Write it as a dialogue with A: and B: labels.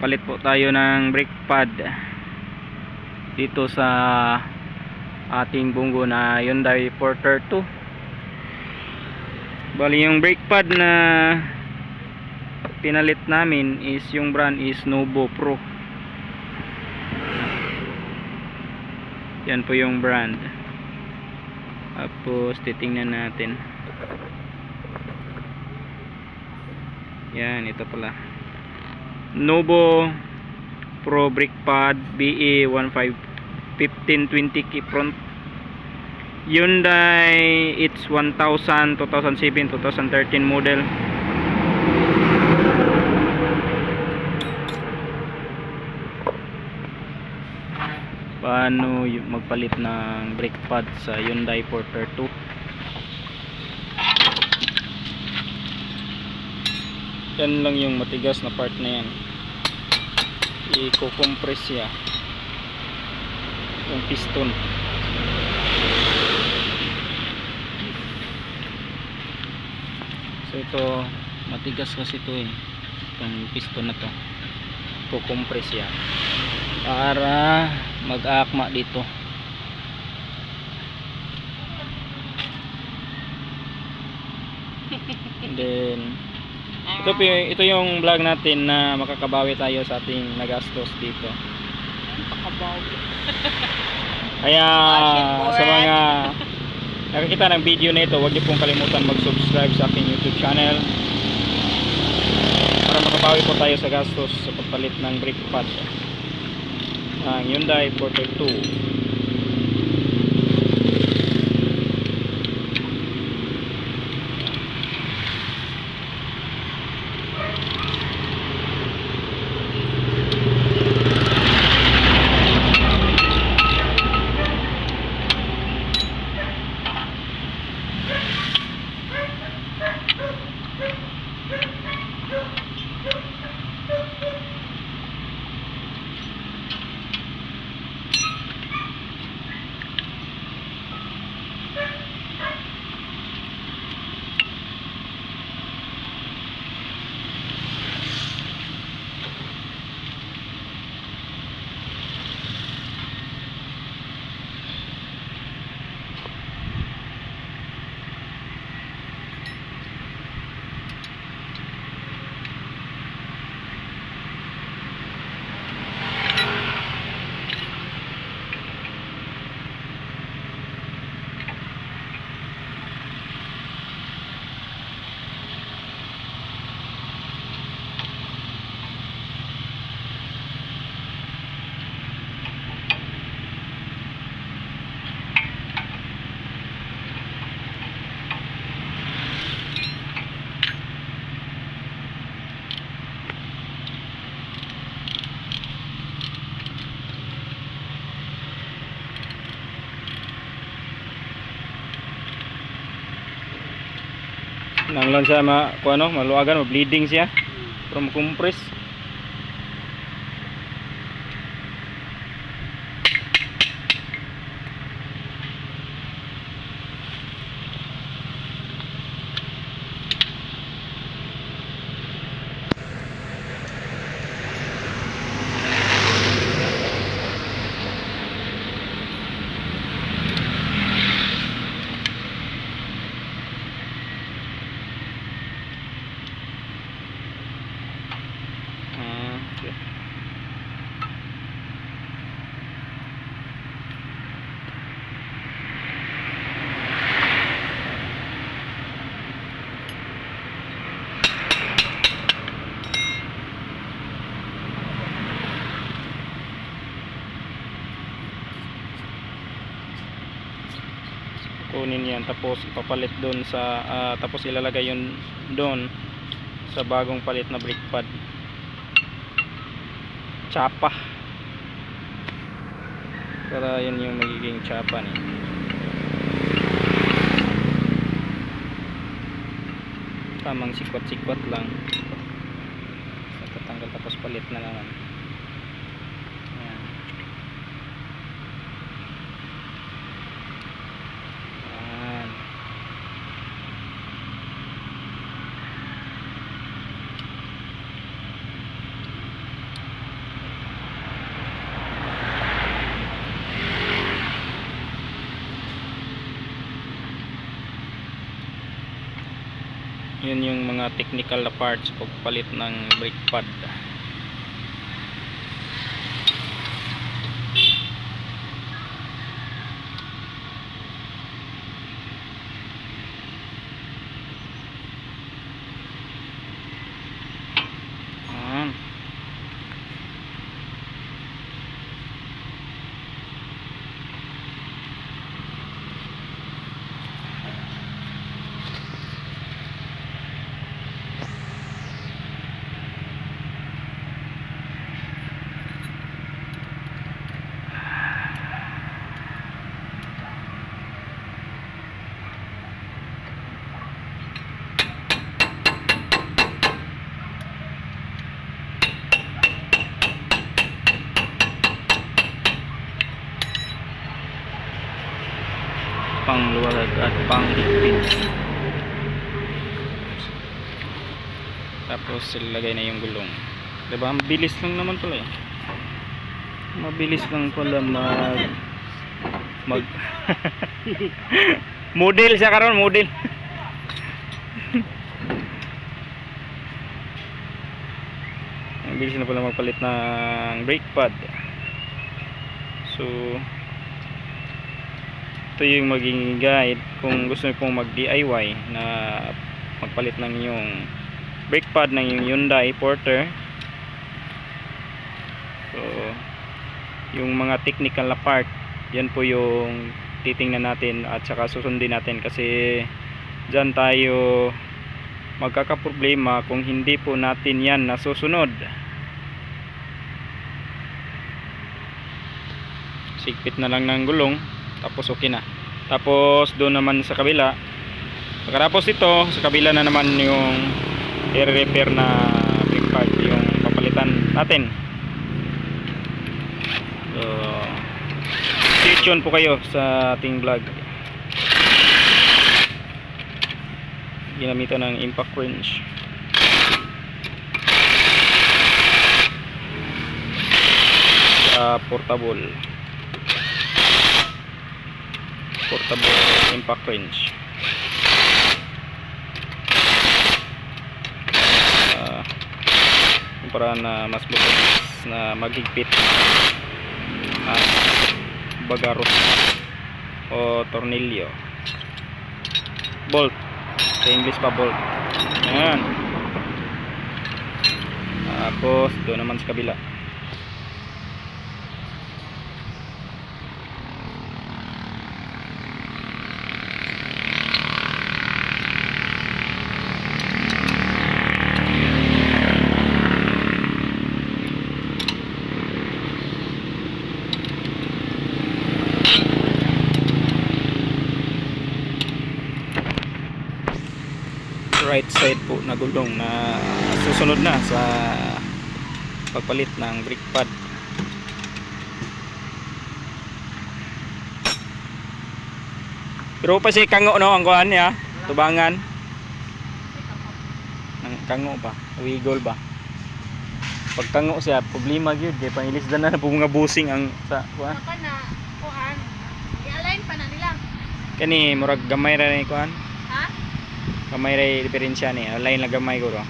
A: Nagpalit po tayo ng brake pad dito sa ating Bungo na Hyundai Porter 2. Bali yung brake pad na pinalit namin is yung brand is Novo Pro. Yan po yung brand. Tapos titingnan natin. Yan, ito pala. Novo Pro brake pad BE 1520 key front. Hyundai it's 1000 2007 2013 model. Paano magpalit ng brake pad sa Hyundai Porter 2? Yan lang yung matigas na part na yan. I-compress siya yung piston. So ito matigas kasi ito itong piston na to. I-compress siya para mag-aakma dito. And then ito yung vlog natin na makakabawi tayo sa ating nagastos dito.
B: Makakabawi.
A: Kaya sa mga nakakita ng video na ito, huwag niyo pong kalimutan mag-subscribe sa aking YouTube channel para makabawi po tayo sa gastos sa pagpalit ng brake pad ng Hyundai Porter 2. Nanglan siya maluagan, bleeding siya from compress. Kunin yan tapos ipapalit doon sa tapos ilalagay yun doon sa bagong palit na brake pad. Tsapa para yun yung magiging tsapa niya. Tamang sikwat-sikwat lang, tatanggal tapos palit na naman. Yun yung mga technical na parts pagpalit ng brake pad. Ayan. Pangluwag at panghigpit. Tapos ilagay na yung gulong. Diba? Mabilis lang naman pala eh. Mabilis lang pala mag model siya karon, model. Mabilis na pala magpalit ng brake pad. So ito yung maging guide kung gusto niyo pong mag DIY na magpalit ng yung brake pad ng yung Hyundai Porter. So yung mga technical na part, yan po yung titingnan natin at saka susundin natin, kasi dyan tayo magkakaproblema kung hindi po natin yan nasusunod. Sigpit na lang ng gulong, tapos okay na. Tapos doon naman sa kabila, pagkatapos ito sa kabila na naman yung i-repair na brake pad, yung papalitan natin. So stay tuned po kayo sa ating vlog. Ginamitan ng impact wrench. Portable impact wrench. Para na mas bukas na maghigpit bagaros o tornilyo, bolt sa English pa, bolt. Ayan. Tapos doon naman sa kabila, right side po na gulong na susunod na sa pagpalit ng brake pad. Pero pa si kango no ang kuan niya, tubangan. Ang kango ba? Wiggle ba? Pag kango siya, problema gyud kay pangilisdan na po mga busing ang sa kuan.
B: Saka na, kuhan, i-align pa na nila.
A: Kani murag gamay ra ni kuan.
B: Ha?
A: Gamay ra diferensya ni, align lang gamay ko ro.